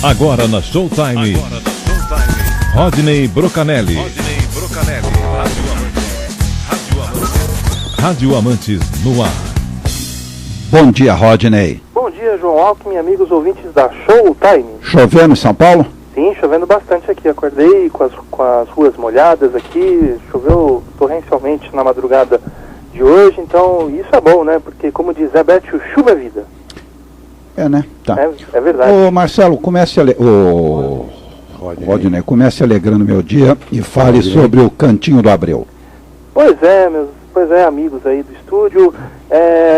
Agora na Showtime, Rodney Brocanelli. Rádio Amantes no ar. Bom dia, Rodney. Bom dia, João Alckmin, amigos ouvintes da Showtime. Chovendo em São Paulo? Sim, chovendo bastante aqui. Acordei com as ruas molhadas aqui, choveu torrencialmente na madrugada de hoje, então isso é bom, né? Porque, como diz Zé Bétio, chuva é vida. É, né? Tá. É verdade. Ô, Marcelo, Rodney, comece alegrando meu dia e fale sobre o Cantinho do Abreu. Pois é, amigos aí do estúdio.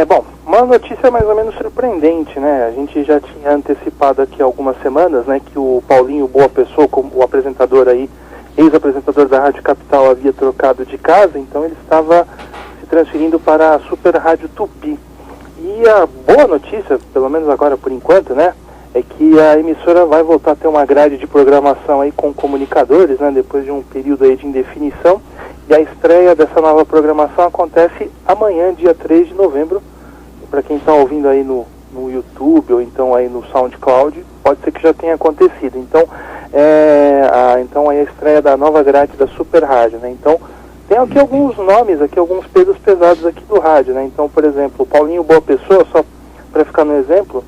Bom, uma notícia mais ou menos surpreendente, né? A gente já tinha antecipado aqui algumas semanas, né, que o Paulinho Boa Pessoa, como o apresentador aí, ex-apresentador da Rádio Capital, havia trocado de casa, então ele estava se transferindo para a Super Rádio Tupi. E a boa notícia, pelo menos agora por enquanto, né, é que a emissora vai voltar a ter uma grade de programação aí com comunicadores, né, depois de um período aí de indefinição. E a estreia dessa nova programação acontece amanhã, dia 3 de novembro. Para quem está ouvindo aí no YouTube ou então aí no SoundCloud, pode ser que já tenha acontecido. Então, então aí a estreia da nova grade da Super Rádio, né? Então, tem aqui alguns nomes, aqui alguns pesos pesados aqui do rádio, né? Então, por exemplo, o Paulinho Boa Pessoa, só para ficar no exemplo,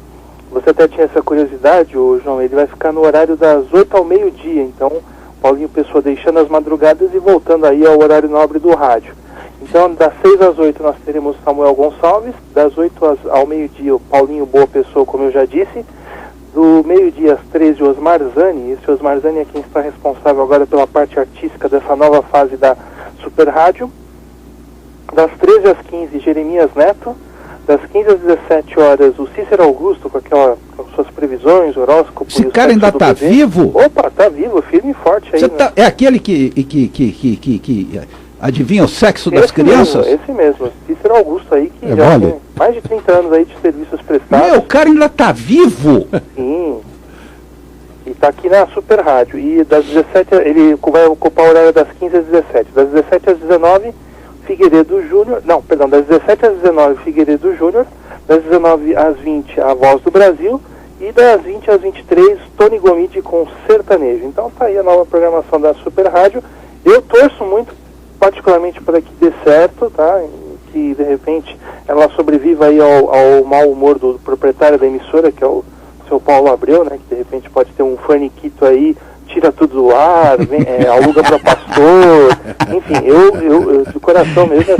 você até tinha essa curiosidade, João, ele vai ficar no horário das 8 ao meio-dia, então Paulinho Pessoa deixando as madrugadas e voltando aí ao horário nobre do rádio. Então, das 6 às 8 nós teremos Samuel Gonçalves, das 8 ao meio-dia o Paulinho Boa Pessoa, como eu já disse, do meio-dia às 13 o Osmar Zani. Esse Osmar Zani é quem está responsável agora pela parte artística dessa nova fase da Super Rádio. Das 13 às 15 Jeremias Neto, das 15 às 17 horas o Cícero Augusto com suas previsões, horóscopos. Esse cara ainda está vivo? Opa, está vivo, firme e forte aí. Né? É aquele que adivinha o sexo das crianças? Esse mesmo, Cícero Augusto aí, que já tem mais de 30 anos aí de serviços prestados. O cara ainda está vivo? Sim. E está aqui na Super Rádio. E das 17, ele vai ocupar o horário das 15 às 17. Das 17 às 19, Figueiredo Júnior. Não, perdão, das 17 às 19, Figueiredo Júnior. Das 19 às 20, A Voz do Brasil. E das 20 às 23, Tony Gomide com Sertanejo. Então tá aí a nova programação da Super Rádio. Eu torço muito, particularmente para que dê certo, tá? Que de repente ela sobreviva aí ao mau humor do proprietário da emissora, que é o seu Paulo Abreu, né? Que de repente pode ter um faniquito aí, tira tudo do ar, aluga para pastor. Enfim, eu de coração mesmo,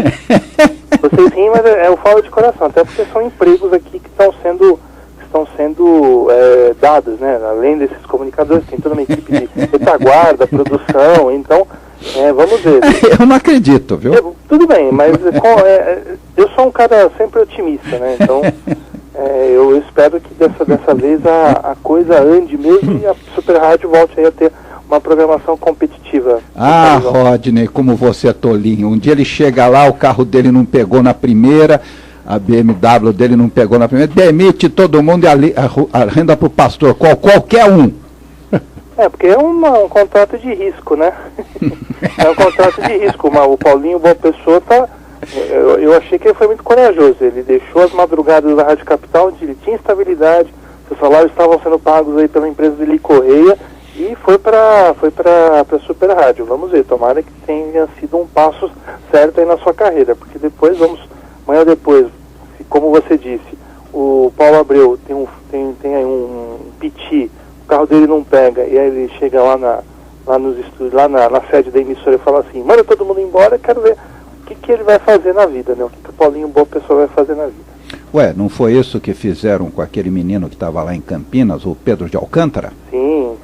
vocês riem, mas eu falo de coração, até porque são empregos aqui que estão sendo dados, né? Além desses comunicadores, tem toda uma equipe de retaguarda, produção, então vamos ver. Eu não acredito, viu? Tudo bem, mas eu sou um cara sempre otimista, né? Então eu espero que dessa vez a coisa ande mesmo e a Super Rádio volte aí a ter uma programação competitiva. Ah, Rodney, como você é tolinho. Um dia ele chega lá, o carro dele não pegou na primeira, a BMW dele não pegou na primeira, demite todo mundo e arrenda para o pastor, qualquer um. Porque é um contrato de risco, né? É um contrato de risco, mas o Paulinho Boa Pessoa tá... Eu achei que ele foi muito corajoso. Ele deixou as madrugadas da Rádio Capital, onde ele tinha estabilidade, seus salários estavam sendo pagos aí pela empresa de Li Correia, e foi para a Super Rádio. Vamos ver, tomara que tenha sido um passo certo aí na sua carreira, porque depois amanhã ou depois, como você disse, o Paulo Abreu tem aí um piti, o carro dele não pega, e aí ele chega lá nos estúdios, lá na sede da emissora e fala assim, manda todo mundo embora, quero ver o que ele vai fazer na vida, né? O que o Paulinho Boa Pessoa vai fazer na vida. Ué, não foi isso que fizeram com aquele menino que estava lá em Campinas, o Pedro de Alcântara? Sim,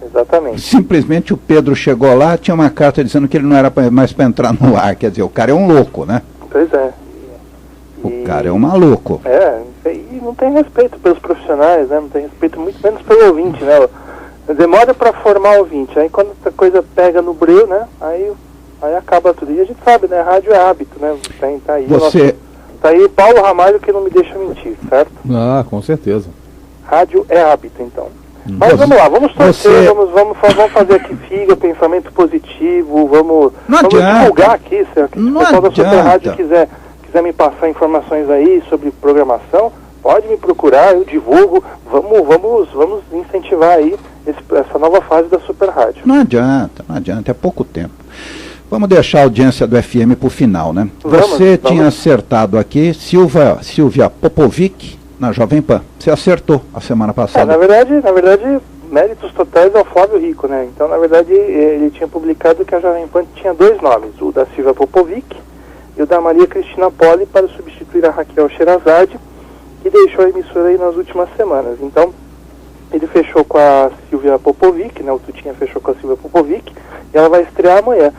exatamente. Simplesmente o Pedro chegou lá, tinha uma carta dizendo que ele não era mais para entrar no ar, quer dizer, o cara é um louco, né? Pois é. O cara é um maluco. E não tem respeito pelos profissionais, né? Não tem respeito muito menos pelo ouvinte, né? Demora para formar o ouvinte, aí quando a coisa pega no breu, né? Aí acaba tudo. E a gente sabe, né? Rádio é hábito, né? Tá aí tá aí Paulo Ramalho que não me deixa mentir, certo? Ah, com certeza. Rádio é hábito, então. Mas vamos lá, vamos torcer, vamos fazer aqui figa, pensamento positivo, vamos divulgar aqui, se o pessoal da Super Rádio quiser me passar informações aí sobre programação, pode me procurar, eu divulgo, vamos incentivar aí essa nova fase da Super Rádio. Não adianta, é pouco tempo. Vamos deixar a audiência do FM para o final, né? Você tinha acertado aqui Silvia Popovic na Jovem Pan. Você acertou a semana passada. Na verdade, méritos totais ao Flávio Rico, né? Então, na verdade, ele tinha publicado que a Jovem Pan tinha 2 nomes, o da Silvia Popovic e o da Maria Cristina Poli, para substituir a Raquel Sherazade, que deixou a emissora aí nas últimas semanas. Então, ele fechou com a Silvia Popovic, né? O Tutinha fechou com a Silvia Popovic, e ela vai estrear amanhã.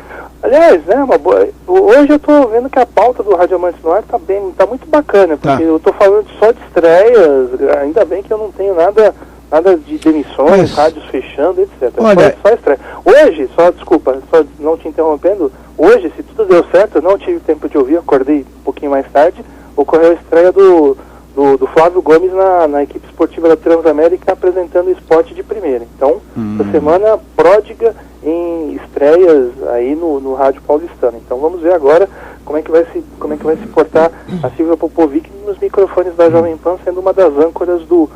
Aliás, né, hoje eu tô vendo que a pauta do Rádio Amantes no Ar tá muito bacana, porque eu tô falando só de estreias, ainda bem que eu não tenho nada de demissões, rádios fechando, etc. Olha, só estreia. Hoje, só não te interrompendo, hoje, se tudo deu certo, eu não tive tempo de ouvir, acordei um pouquinho mais tarde, ocorreu a estreia do Flávio Gomes na equipe esportiva da Transamérica, apresentando o esporte de primeira. Então, essa semana pródiga em estreias aí no Rádio Paulistano. Então vamos ver agora como é que vai se portar a Silvia Popovic nos microfones da Jovem Pan, sendo uma das âncoras do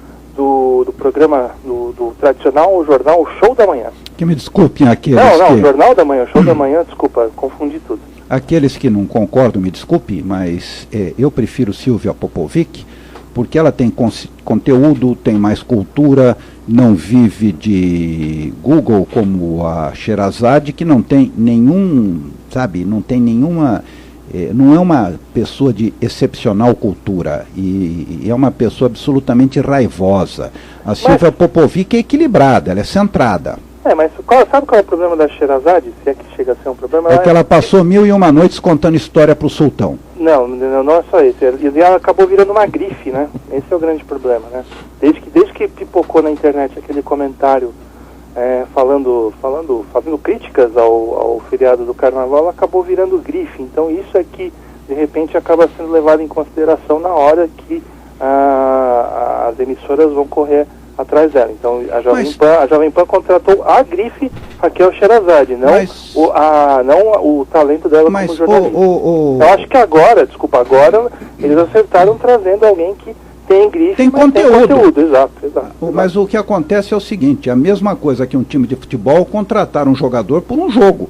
programa, do tradicional jornal Show da Manhã. Que me desculpem aqueles o Jornal da Manhã, Show da Manhã, desculpa, confundi tudo. Aqueles que não concordam, me desculpe, mas eu prefiro Silvia Popovic, porque ela tem conteúdo, tem mais cultura, não vive de Google como a Sherazade, que não tem não tem nenhuma, não é uma pessoa de excepcional cultura, e é uma pessoa absolutamente raivosa. A Silvia Popovic é equilibrada, ela é centrada. Mas sabe qual é o problema da Sherazade, se é que chega a ser um problema? É que ela passou 1001 noites contando história para o sultão. Não é só isso. E ela acabou virando uma grife, né? Esse é o grande problema, né? Desde que pipocou na internet aquele comentário fazendo críticas ao feriado do Carnaval, ela acabou virando grife. Então isso é que, de repente, acaba sendo levado em consideração na hora que as emissoras vão correr atrás dela. Então a Jovem Pan contratou a grife Raquel Sherazade, não o talento dela como jornalista. Eu acho que agora eles acertaram trazendo alguém que tem grife, tem conteúdo. Exato. Mas o que acontece é o seguinte, a mesma coisa que um time de futebol contratar um jogador por um jogo.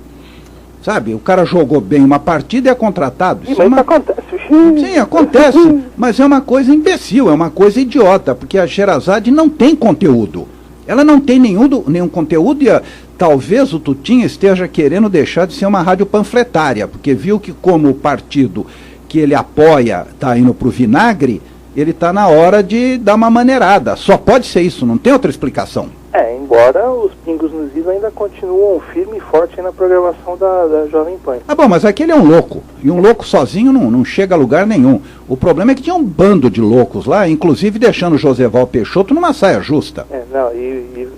Sabe, o cara jogou bem uma partida e é contratado. Isso acontece. Sim, acontece, mas é uma coisa imbecil, é uma coisa idiota, porque a Sherazade não tem conteúdo. Ela não tem nenhum conteúdo, e talvez o Tutinha esteja querendo deixar de ser uma rádio panfletária, porque viu que como o partido que ele apoia está indo para o vinagre, ele está na hora de dar uma maneirada. Só pode ser isso, não tem outra explicação. Embora os pingos nos is ainda continuam firme e forte na programação da Jovem Pan. Bom, mas aquele é um louco, e um louco sozinho não chega a lugar nenhum. O problema é que tinha um bando de loucos lá, inclusive deixando o Joseval Peixoto numa saia justa.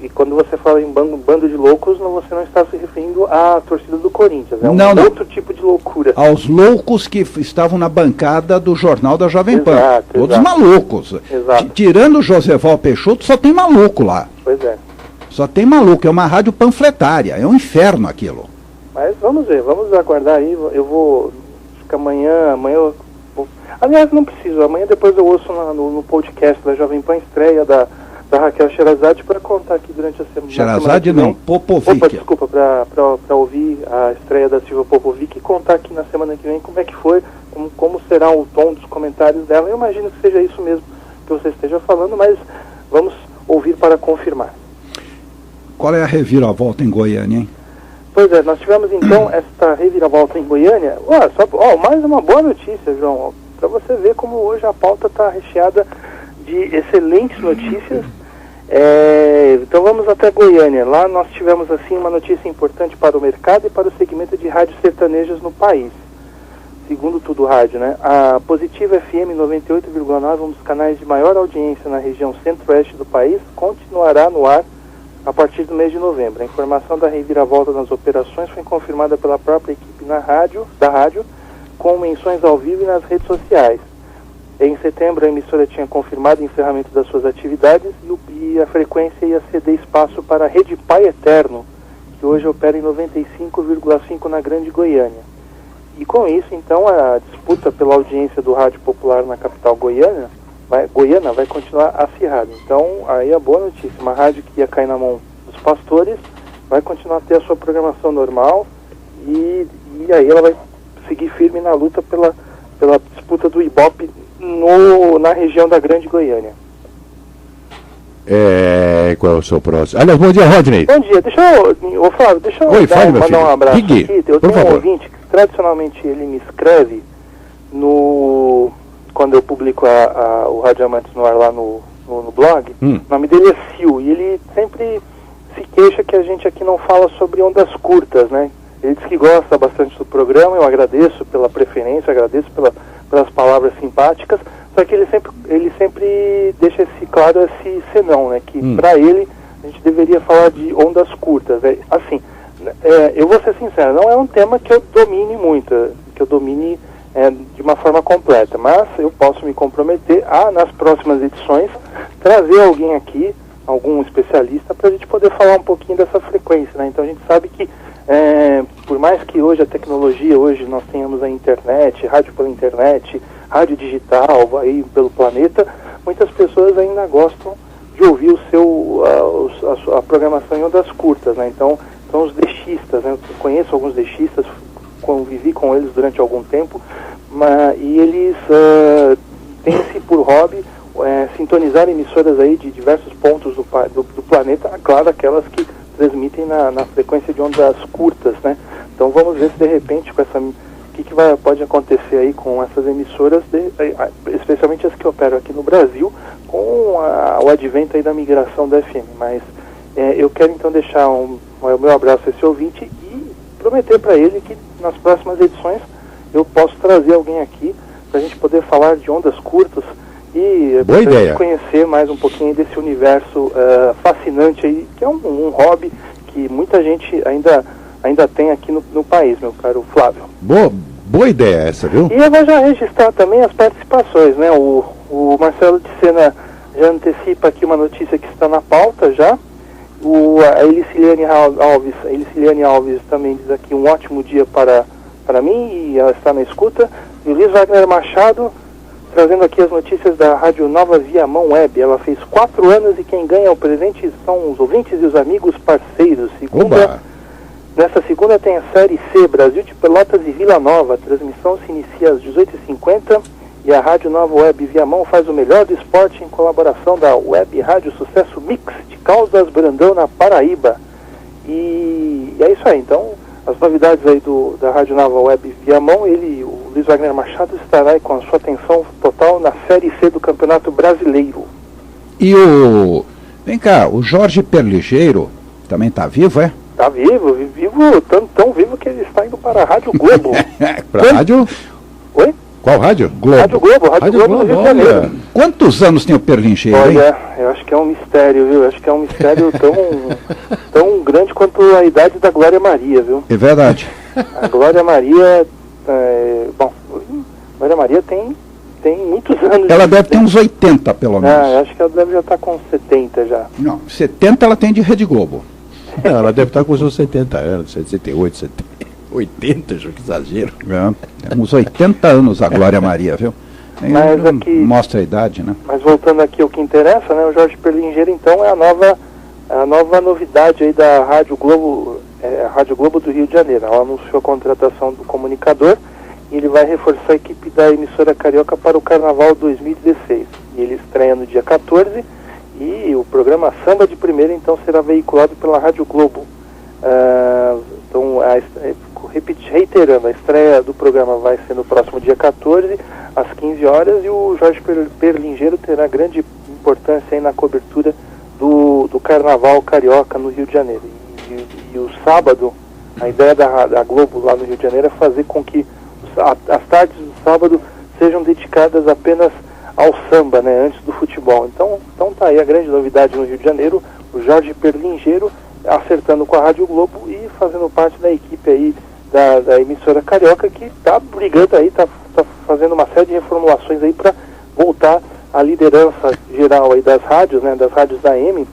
E quando você fala em bando de loucos, você não está se referindo à torcida do Corinthians, outro tipo de loucura. Aos loucos que estavam na bancada do jornal da Jovem Pan. Todos malucos. Tirando o Joseval Peixoto, só tem maluco lá. Pois é. Só tem maluco, é uma rádio panfletária, é um inferno aquilo. Mas vamos ver, vamos aguardar aí, eu vou, acho que amanhã eu vou, aliás, não preciso, amanhã depois eu ouço no podcast da Jovem Pan, estreia da Raquel Sherazade, para contar aqui durante a semana. Sherazade não, Popovic. Desculpa, para ouvir a estreia da Silvia Popovic e contar aqui na semana que vem como é que foi, como será o tom dos comentários dela. Eu imagino que seja isso mesmo que você esteja falando, mas vamos ouvir para confirmar. Qual é a reviravolta em Goiânia, hein? Pois é, nós tivemos então esta reviravolta em Goiânia. Mais uma boa notícia, João, para você ver como hoje a pauta está recheada de excelentes notícias. Então vamos até Goiânia. Lá nós tivemos assim uma notícia importante para o mercado e para o segmento de rádios sertanejas no país. Segundo Tudo Rádio, né? A Positiva FM 98,9, um dos canais de maior audiência na região centro-oeste do país, continuará no ar a partir do mês de novembro. A informação da reviravolta nas operações foi confirmada pela própria equipe da rádio, com menções ao vivo e nas redes sociais. Em setembro, a emissora tinha confirmado o encerramento das suas atividades e a frequência ia ceder espaço para a Rede Pai Eterno, que hoje opera em 95,5 na Grande Goiânia. E com isso, então, a disputa pela audiência do rádio popular na capital goiana Goiânia vai continuar acirrada. Então, aí a boa notícia, uma rádio que ia cair na mão dos pastores, vai continuar a ter a sua programação normal e aí ela vai seguir firme na luta pela disputa do Ibope na região da Grande Goiânia. Qual é o seu próximo? Aliás, bom dia, Rodney. Bom dia, Flávio, deixa eu mandar um abraço aqui. Eu tenho um ouvinte que tradicionalmente ele me escreve quando eu publico o Rádio Amantes no ar lá no blog. O nome dele é Sil, e ele sempre se queixa que a gente aqui não fala sobre ondas curtas, né? Ele diz que gosta bastante do programa, eu agradeço pela preferência, agradeço pelas palavras simpáticas, só que ele sempre deixa esse senão, né? Que para ele a gente deveria falar de ondas curtas. Assim, eu vou ser sincero, não é um tema que eu domine muito, de uma forma completa, mas eu posso me comprometer nas próximas edições, trazer alguém aqui, algum especialista, para a gente poder falar um pouquinho dessa frequência, né? Então a gente sabe que, por mais que hoje a tecnologia, nós tenhamos a internet, rádio pela internet, rádio digital aí pelo planeta, muitas pessoas ainda gostam de ouvir a programação em ondas curtas, né? Então os deixistas, né? Eu conheço alguns deixistas, convivi com eles durante algum tempo, e eles têm por hobby sintonizar emissoras aí de diversos pontos do planeta, claro, aquelas que transmitem na frequência de ondas curtas, né? Então vamos ver se de repente o que pode acontecer aí com essas emissoras, especialmente as que operam aqui no Brasil, com o advento aí da migração da FM. Mas eu quero então deixar o meu abraço a esse ouvinte e prometer para ele que nas próximas edições eu posso trazer alguém aqui para a gente poder falar de ondas curtas e conhecer mais um pouquinho desse universo fascinante aí, que é um hobby que muita gente ainda tem aqui no país, meu caro Flávio. Boa ideia essa, viu? E eu vou já registrar também as participações, né? O Marcelo de Sena já antecipa aqui uma notícia que está na pauta já. A Eliciliane Alves também diz aqui um ótimo dia para mim, e ela está na escuta. E o Luiz Wagner Machado trazendo aqui as notícias da Rádio Nova Viamão Web. Ela fez 4 anos e quem ganha o presente são os ouvintes e os amigos parceiros. Nessa segunda tem a Série C, Brasil de Pelotas e Vila Nova. A transmissão se inicia às 18h50 e a Rádio Nova Web Viamão faz o melhor do esporte em colaboração da Web Rádio Sucesso Mix de Caldas Brandão, na Paraíba. E é isso aí, então, as novidades aí da Rádio Nova Web Viamão, o Luiz Wagner Machado estará aí com a sua atenção total na Série C do Campeonato Brasileiro. E vem cá, o Jorge Perligeiro também está vivo, é? Está vivo, tão vivo que ele está indo para a Rádio Globo. Para a rádio? Oi? Qual rádio? Rádio Globo do Rio de Janeiro. Quantos anos tem o Perligeiro? Olha, eu acho que é um mistério, viu? Eu acho que é um mistério tão grande quanto a idade da Glória Maria, viu? É verdade. A Glória Maria, Glória Maria tem muitos anos. Ela deve ter uns 80, pelo menos. Eu acho que ela deve já estar com 70 já. Não, 70 ela tem de Rede Globo. Não, ela deve estar com os seus 70 anos, 68, 70, 80, que exagero. Tem uns 80 anos a Glória Maria, viu? Mas aqui, mostra a idade, né? Mas voltando aqui ao que interessa, né? O Jorge Perligeiro, então, é a nova novidade aí da Rádio Globo, a Rádio Globo do Rio de Janeiro. Ela anunciou a contratação do comunicador e ele vai reforçar a equipe da emissora carioca para o Carnaval 2016. E ele estreia no dia 14 e o programa Samba de Primeira, então, será veiculado pela Rádio Globo. Então, reiterando, a estreia do programa vai ser no próximo dia 14, às 15 horas, e o Jorge Perligeiro terá grande importância aí na cobertura do Carnaval Carioca no Rio de Janeiro. E o sábado, a ideia da Globo lá no Rio de Janeiro é fazer com que as tardes do sábado sejam dedicadas apenas ao samba, né, antes do futebol. Então tá aí a grande novidade no Rio de Janeiro, o Jorge Perligeiro acertando com a Rádio Globo e fazendo parte da equipe aí da emissora carioca, que está brigando aí, está fazendo uma série de reformulações aí para voltar à liderança geral aí das rádios, né, das rádios da AM,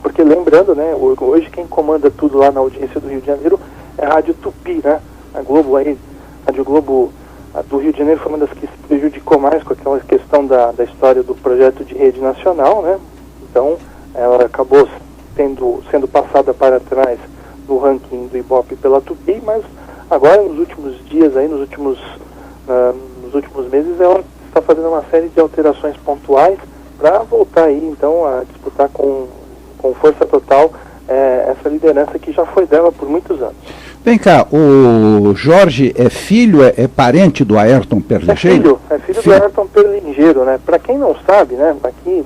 porque lembrando, né, hoje quem comanda tudo lá na audiência do Rio de Janeiro é a Rádio Tupi, né, a Globo aí, Rádio Globo A do Rio de Janeiro foi uma das que se prejudicou mais com aquela questão da história do projeto de rede nacional, né? Então, ela acabou sendo passada para trás no ranking do Ibope pela Tupi, mas agora, nos últimos dias, aí, nos últimos meses, ela está fazendo uma série de alterações pontuais para voltar aí, então, a disputar com força total essa liderança que já foi dela por muitos anos. Vem cá, o Jorge é filho, é parente do Ayrton Perlingeiro? É filho do Ayrton Perlingeiro, né? Para quem não sabe, né, aqui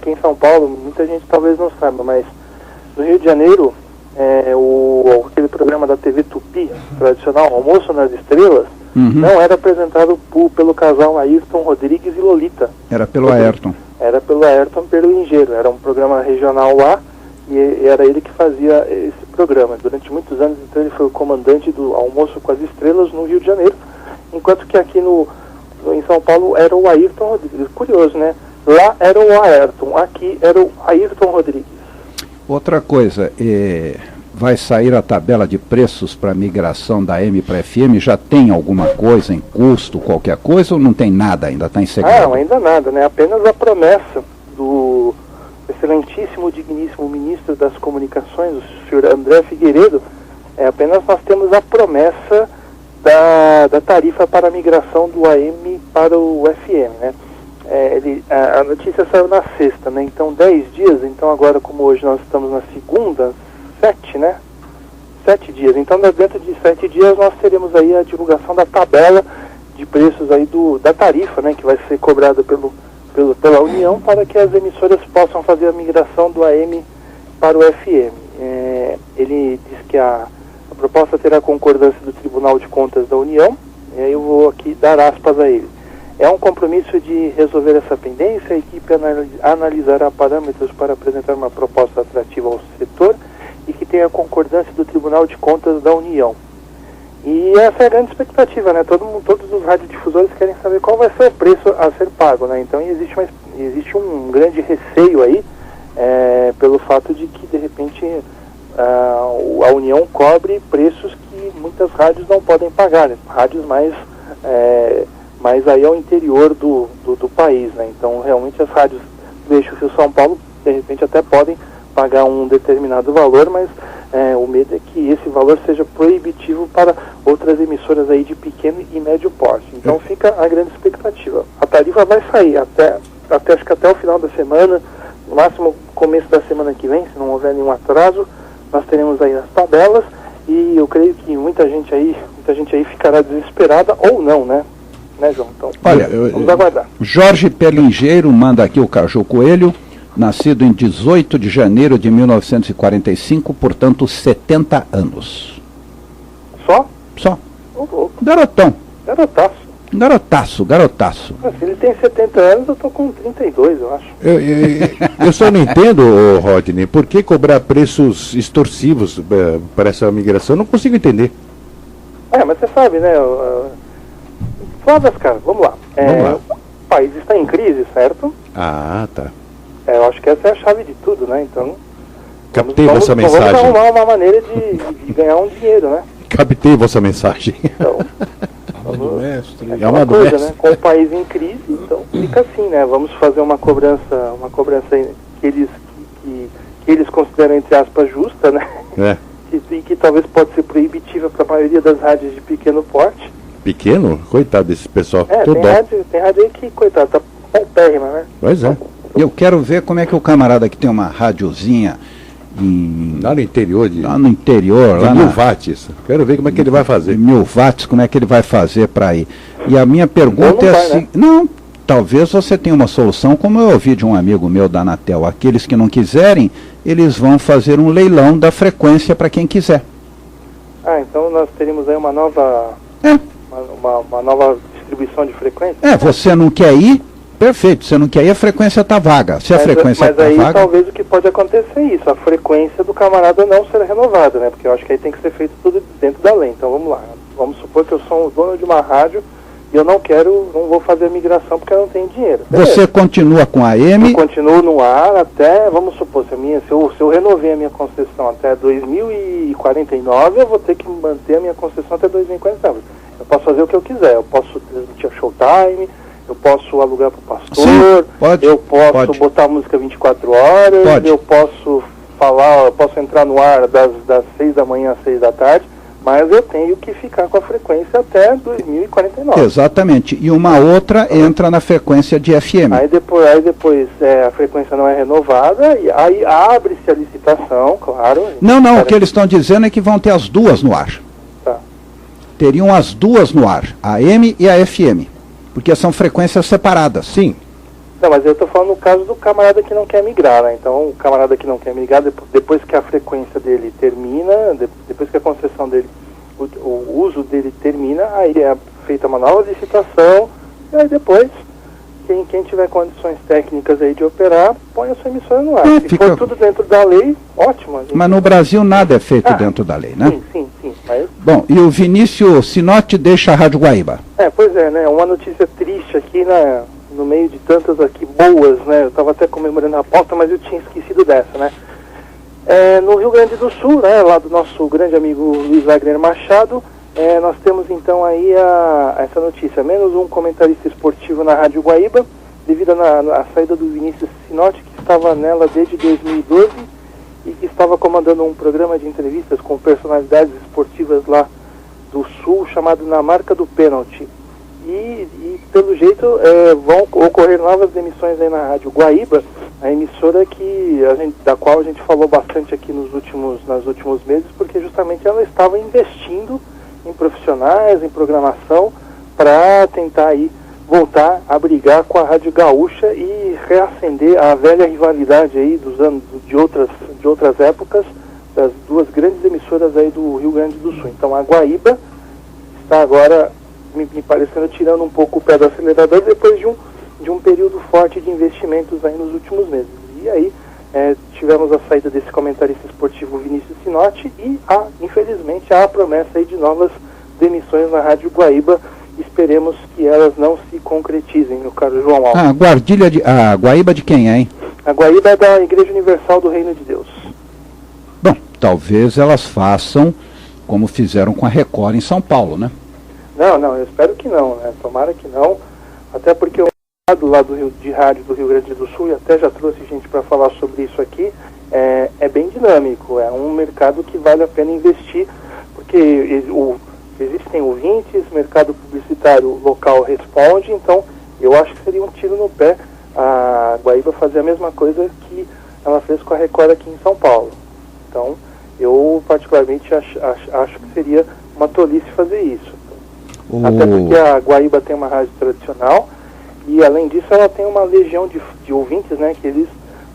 em São Paulo, muita gente talvez não saiba, mas no Rio de Janeiro, aquele programa da TV Tupi, tradicional, Almoço nas Estrelas, não era apresentado pelo casal Ayrton Rodrigues e Lolita. Era pelo Ayrton. Era pelo Ayrton Perlingeiro, era um programa regional lá, e era ele que fazia esse programa. Durante muitos anos, então, ele foi o comandante do Almoço com as Estrelas no Rio de Janeiro, enquanto que aqui em São Paulo era o Ayrton Rodrigues. Curioso, né? Lá era o Ayrton, aqui era o Ayrton Rodrigues. Outra coisa, vai sair a tabela de preços para migração da AM para FM? Já tem alguma coisa em custo, qualquer coisa, ou não tem nada ainda? Está em segredo? Não, ainda nada, né? Apenas a promessa do excelentíssimo, digníssimo ministro das Comunicações, o senhor André Figueiredo. Apenas nós temos a promessa da tarifa para a migração do AM para o FM, né? A notícia saiu na sexta, né? Então 10 dias, então agora como hoje nós estamos na segunda, 7, né? 7 dias, então dentro de 7 dias nós teremos aí a divulgação da tabela de preços aí da tarifa, né? Que vai ser cobrada pela União para que as emissoras possam fazer a migração do AM para o FM. Ele diz que a proposta terá concordância do Tribunal de Contas da União, e aí eu vou aqui dar aspas a ele. É um compromisso de resolver essa pendência, a equipe analisará parâmetros para apresentar uma proposta atrativa ao setor e que tenha concordância do Tribunal de Contas da União. E essa é a grande expectativa, né? Todos os radiodifusores querem saber qual vai ser o preço a ser pago, né? Então existe um grande receio aí, pelo fato de que, de repente, a União cobre preços que muitas rádios não podem pagar, né? Rádios mais aí ao interior do país, né? Então, realmente, as rádios do eixo Rio-São Paulo, de repente, até podem pagar um determinado valor, mas o medo é que esse valor seja proibitivo para outras emissoras aí de pequeno e médio porte. Então fica a grande expectativa. A tarifa vai sair acho que até o final da semana, no máximo começo da semana que vem, se não houver nenhum atraso, nós teremos aí as tabelas e eu creio que muita gente aí ficará desesperada ou não, né? Né, João? Então, olha, vamos aguardar. Jorge Perlingeiro manda aqui o Caju Coelho, nascido em 18 de janeiro de 1945, portanto 70 anos. Só? Só. Oh. Garotão. Garotaço. Se ele tem 70 anos, eu tô com 32, eu acho. Eu só não entendo, Rodney, por que cobrar preços extorsivos para essa migração? Eu não consigo entender. Mas você sabe, né? Flávio, cara, vamos lá. O país está em crise, certo? Ah, tá. Eu acho que essa é a chave de tudo, né? Então, captei vossa mensagem. Vamos arrumar uma maneira de ganhar um dinheiro, né? Captei vossa mensagem. Então, É uma coisa, né? Com o país em crise, então fica assim, né? Vamos fazer uma cobrança que eles consideram, entre aspas, justa, né? E que talvez pode ser proibitiva para a maioria das rádios de pequeno porte. Pequeno? Coitado desse pessoal. Tem rádio aí que, coitado, tá paupérrima, né? Pois é. Eu quero ver como é que o camarada que tem uma radiozinha lá no interior, lá no interior, lá 1000 watts. Quero ver como é que ele vai fazer. 1000 watts, como é que ele vai fazer para ir? E a minha pergunta é assim, né? Não, talvez você tenha uma solução, como eu ouvi de um amigo meu da Anatel, aqueles que não quiserem, eles vão fazer um leilão da frequência para quem quiser. Então nós teríamos aí uma nova uma nova distribuição de frequência? Você não quer ir? Perfeito, você não quer ir, a frequência está vaga. Se a frequência está vaga... Mas aí talvez o que pode acontecer é isso, a frequência do camarada não ser renovada, né? Porque eu acho que aí tem que ser feito tudo dentro da lei. Então vamos lá, vamos supor que eu sou o dono de uma rádio e eu não vou fazer a migração porque eu não tenho dinheiro. Beleza. Você continua com a AM? Eu continuo no ar até, vamos supor, se eu renovei a minha concessão até 2049, eu vou ter que manter a minha concessão até 2049. posso fazer o que eu quiser. Eu posso transmitir a Showtime, eu posso alugar para o pastor, Sim, pode, eu posso pode. botar música 24 horas, Pode. eu posso falar, eu posso entrar no ar das 6 da manhã às 6 da tarde, mas eu tenho que ficar com a frequência até 2049. Exatamente. E uma outra entra na frequência de FM. Aí depois a frequência não é renovada, e aí abre-se a licitação, claro. Não, o que eles estão dizendo é que vão ter as duas no ar. Tá. Teriam as duas no ar, a AM e a FM, porque são frequências separadas. Sim. Não, mas eu estou falando no caso do camarada que não quer migrar, né? Então, o camarada que não quer migrar, depois que a frequência dele termina, depois que a concessão dele, o uso dele termina, aí é feita uma nova licitação, e aí depois, quem tiver condições técnicas aí de operar, põe a sua emissora no ar. Se for tudo dentro da lei, ótimo. Mas no Brasil nada é feito dentro da lei, né? Sim. Mas... Bom, e o Vinícius Sinotti deixa a Rádio Guaíba. Pois é, né? Uma notícia triste aqui, né? No meio de tantas aqui boas, né? Eu estava até comemorando a pauta, mas eu tinha esquecido dessa, né? No Rio Grande do Sul, né? Lá do nosso grande amigo Luiz Wagner Machado, nós temos então aí essa notícia. Menos um comentarista esportivo na Rádio Guaíba, devido à saída do Vinícius Sinotti, que estava nela desde 2012 e que estava comandando um programa de entrevistas com personalidades esportivas lá do Sul, chamado Na Marca do Pênalti. E pelo jeito vão ocorrer novas demissões aí na Rádio Guaíba, a emissora da qual a gente falou bastante aqui nos últimos meses, porque justamente ela estava investindo em profissionais, em programação, para tentar aí voltar a brigar com a Rádio Gaúcha e reacender a velha rivalidade aí dos anos de outras épocas, das duas grandes emissoras aí do Rio Grande do Sul. Então a Guaíba está agora me parecendo tirando um pouco o pé do acelerador depois de um período forte de investimentos aí nos últimos meses. E aí tivemos a saída desse comentarista esportivo Vinícius Sinotti e infelizmente há a promessa aí de novas demissões na Rádio Guaíba. Esperemos que elas não se concretizem, meu caro João Alves. A Guaíba de quem, hein? A Guaíba é da Igreja Universal do Reino de Deus. Bom, talvez elas façam como fizeram com a Record em São Paulo, né? Não, eu espero que não, né? Tomara que não, até porque o mercado lá de rádio do Rio Grande do Sul, e até já trouxe gente para falar sobre isso aqui, é bem dinâmico, é um mercado que vale a pena investir, porque existem ouvintes, mercado publicitário local responde, então eu acho que seria um tiro no pé a Guaíba fazer a mesma coisa que ela fez com a Record aqui em São Paulo. Então, eu particularmente acho que seria uma tolice fazer isso. Até porque a Guaíba tem uma rádio tradicional e, além disso, ela tem uma legião de ouvintes, né, que eles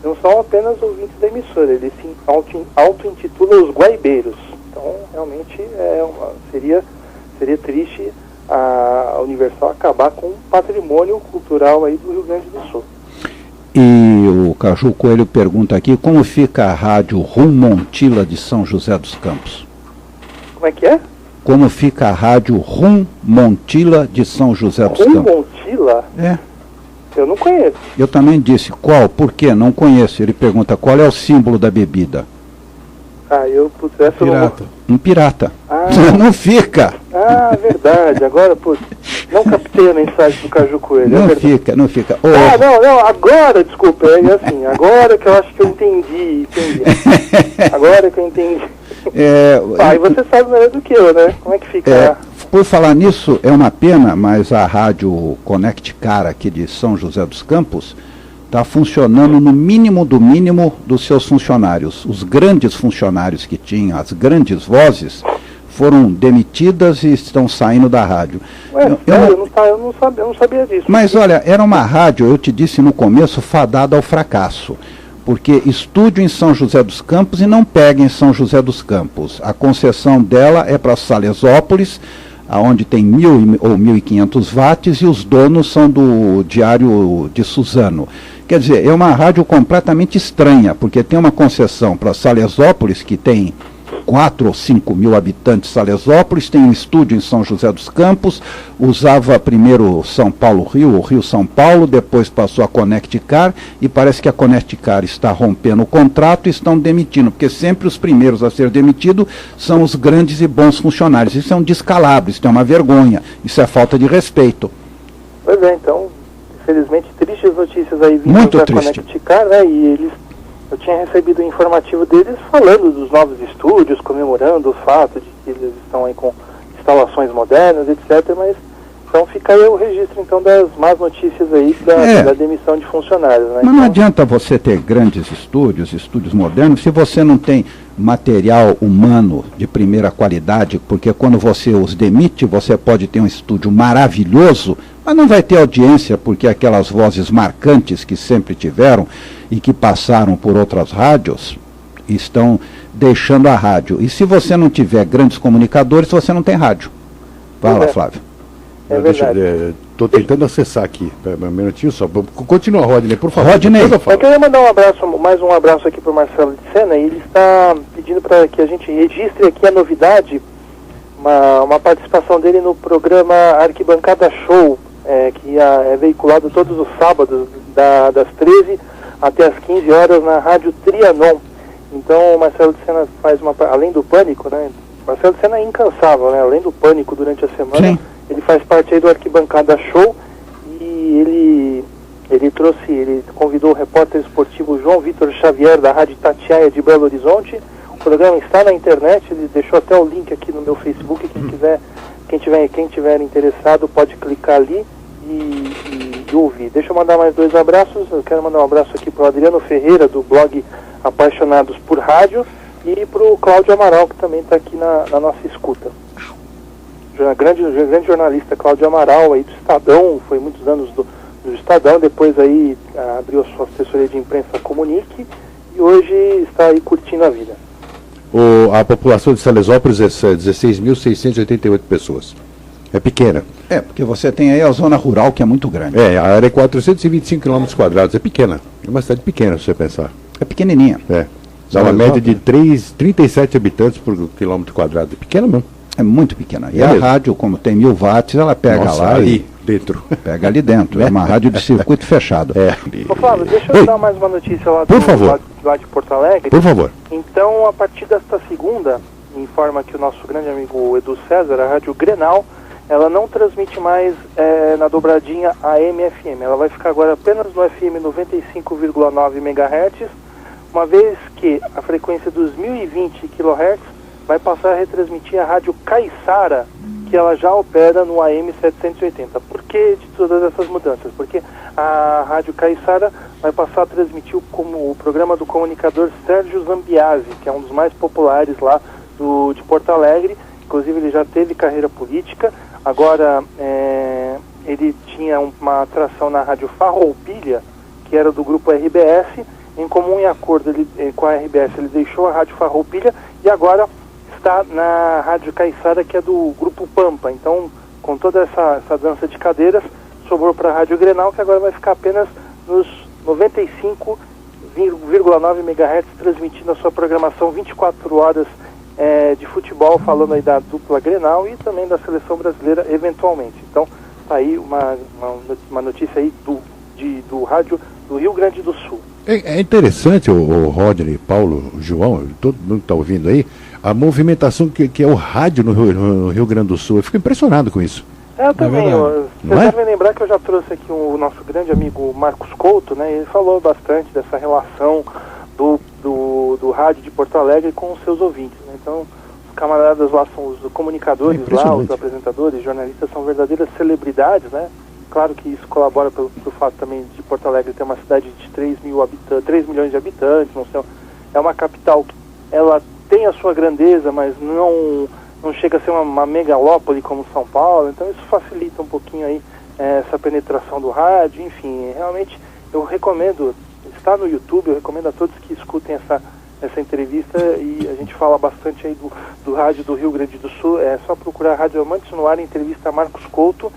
não são apenas ouvintes da emissora, eles se auto-intitulam os guaibeiros. Então, realmente, seria triste a Universal acabar com um patrimônio cultural aí do Rio Grande do Sul. E o Caju Coelho pergunta aqui, como fica a rádio Montila de São José dos Campos? Como é que é? Como fica a rádio Montila de São José dos Campos? Montila? É. Eu não conheço. Eu também disse, qual? Por quê? Não conheço. Ele pergunta, qual é o símbolo da bebida? Pirata. Um pirata. Não fica. Verdade. Agora, não captei a mensagem do Caju Coelho. Não fica. Não, agora, desculpa, assim, agora que eu acho que eu entendi. Agora que eu entendi. E você sabe melhor do que eu, né? Como é que fica? Por falar nisso, é uma pena, mas a rádio Connect Car aqui de São José dos Campos está funcionando no mínimo do mínimo dos seus funcionários. Os grandes funcionários que tinham, as grandes vozes, foram demitidas e estão saindo da rádio. Eu não sabia disso. Mas olha, era uma rádio, eu te disse no começo, fadada ao fracasso. Porque estúdio em São José dos Campos e não pega em São José dos Campos. A concessão dela é para Salesópolis, onde tem 1.000 ou 1.500 watts, e os donos são do Diário de Suzano. Quer dizer, é uma rádio completamente estranha, porque tem uma concessão para Salesópolis, que tem 4 ou 5 mil habitantes de Salesópolis, tem um estúdio em São José dos Campos, usava primeiro São Paulo-Rio, ou Rio-São Paulo, depois passou a Connecticar, e parece que a Connecticar está rompendo o contrato e estão demitindo, porque sempre os primeiros a ser demitidos são os grandes e bons funcionários. Isso é um descalabro, isso é uma vergonha, isso é falta de respeito. Pois é, então, infelizmente, tristes notícias aí vindas Muito da triste. Connecticar, né, e eu tinha recebido o informativo deles falando dos novos estúdios, comemorando o fato de que eles estão aí com instalações modernas, etc., mas então fica aí o registro, então, das más notícias aí da demissão de funcionários, né? Mas não adianta você ter grandes estúdios modernos, se você não tem material humano de primeira qualidade, porque quando você os demite, você pode ter um estúdio maravilhoso, mas não vai ter audiência, porque aquelas vozes marcantes que sempre tiveram e que passaram por outras rádios estão deixando a rádio. E se você não tiver grandes comunicadores, você não tem rádio. Fala, Flávio. É verdade. Estou tentando acessar aqui. Um minutinho só. Continua, Rodney, por favor. Rodney. Eu queria mandar mais um abraço aqui para o Marcelo de Sena, e ele está pedindo para que a gente registre aqui a novidade, uma participação dele no programa Arquibancada Show, que é veiculado todos os sábados, das 13 até as 15 horas, na Rádio Trianon. Então o Marcelo de Sena faz além do Pânico, né? O Marcelo de Sena é incansável, né? Além do Pânico durante a semana. Sim. Ele faz parte aí do Arquibancada Show, e ele convidou o repórter esportivo João Vitor Xavier, da Rádio Itatiaia de Belo Horizonte. O programa está na internet, ele deixou até o link aqui no meu Facebook, quem tiver interessado pode clicar ali e ouvir. Deixa eu mandar mais 2 abraços. Eu quero mandar um abraço aqui para o Adriano Ferreira, do blog Apaixonados por Rádio, e para o Cláudio Amaral, que também está aqui na nossa escuta. Grande jornalista Cláudio Amaral, aí do Estadão, foi muitos anos do Estadão, depois aí abriu a sua assessoria de imprensa Comunique, e hoje está aí curtindo a vida. A população de Salesópolis é 16.688 pessoas. É pequena. Porque você tem aí a zona rural, que é muito grande. A área é 425 km², é pequena. É uma cidade pequena, se você pensar. É pequenininha. Dá uma média de 37 habitantes por quilômetro quadrado. É pequena mesmo. É muito pequena. E a rádio, como tem 1000 watts, ela pega lá ali dentro. Pega ali dentro. É uma rádio de circuito fechado. Ô Flávio, deixa eu dar mais uma notícia lá lá de Porto Alegre. Por favor. Então, a partir desta segunda, informa que o nosso grande amigo Edu César, a Rádio Grenal, ela não transmite mais na dobradinha AM/FM. Ela vai ficar agora apenas no FM 95,9 MHz, uma vez que a frequência dos 1020 kHz vai passar a retransmitir a Rádio Caiçara, que ela já opera no AM 780. Por que de todas essas mudanças? Porque a Rádio Caiçara vai passar a transmitir o programa do comunicador Sérgio Zambiasi, que é um dos mais populares lá de Porto Alegre. Inclusive ele já teve carreira política. Agora ele tinha uma atração na Rádio Farroupilha, que era do grupo RBS. Em comum e acordo com a RBS, ele deixou a Rádio Farroupilha e agora está na Rádio Caiçara, que é do Grupo Pampa. Então, com toda essa dança de cadeiras, sobrou para a Rádio Grenal, que agora vai ficar apenas nos 95,9 MHz, transmitindo a sua programação 24 horas de futebol, falando aí da dupla Grenal e também da seleção brasileira, eventualmente. Então, está aí uma notícia aí do rádio do Rio Grande do Sul. É interessante, o Rodney, Paulo, o João, todo mundo que está ouvindo aí, a movimentação que é o rádio no Rio Grande do Sul. Eu fico impressionado com isso. Eu também. Vocês devem lembrar que eu já trouxe aqui o nosso grande amigo Marcos Couto, né? Ele falou bastante dessa relação do rádio de Porto Alegre com os seus ouvintes, né? Então, os camaradas lá são os comunicadores lá, os apresentadores, jornalistas, são verdadeiras celebridades, né? Claro que isso colabora pelo fato também de Porto Alegre ter uma cidade de 3 milhões de habitantes, não sei, é uma capital que ela tem a sua grandeza, mas não chega a ser uma megalópole como São Paulo, então isso facilita um pouquinho aí essa penetração do rádio. Enfim, realmente eu recomendo, está no YouTube, eu recomendo a todos que escutem essa entrevista, e a gente fala bastante aí do rádio do Rio Grande do Sul. É só procurar Rádio Amantes no Ar, entrevista a Marcos Couto.